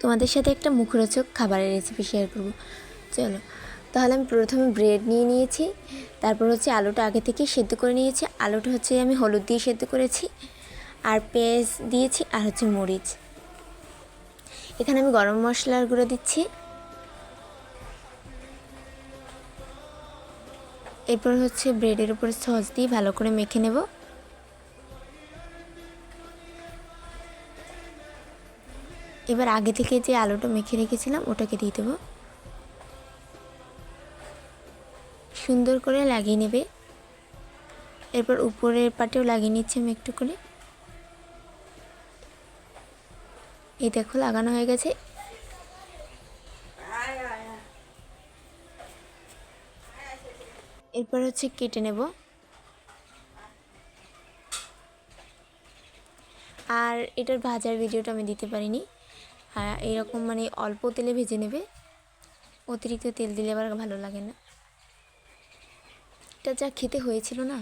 তোমাদের সাথে একটা মুখরোচক খাবারের রেসিপি শেয়ার করব। চলো, তাহলে আমি প্রথমে ব্রেড নিয়ে নিয়েছি, তারপর হচ্ছে আলুটা আগে থেকে সেদ্ধ করে নিয়েছি। আলুটা হচ্ছে আমি হলুদ দিয়ে সেদ্ধ করেছি, আর পেঁয়াজ দিয়েছি, আর হচ্ছে মরিচ। এখানে আমি গরম মশলার গুঁড়ো দিচ্ছি। এরপর হচ্ছে ব্রেডের উপরে সস দিয়ে ভালো করে মেখে নেব। এবার আগে থেকে যে আলুটা মেখে রেখেছিলাম ওটাকে দিয়ে দেবো, সুন্দর করে লাগিয়ে নেবে। এরপর উপরের পাটেও লাগিয়ে নিচ্ছি আমি একটু করে। এই দেখো লাগানো হয়ে গেছে। এরপর হচ্ছে কেটে নেব। আর এটার ভাজার ভিডিওটা আমি দিতে পারিনি। এরকম মানে অল্প তেলে ভেজে নেবে, অতিরিক্ত তেল দিলে আবার ভালো লাগে না। এটা যা খেতে হয়েছিল না।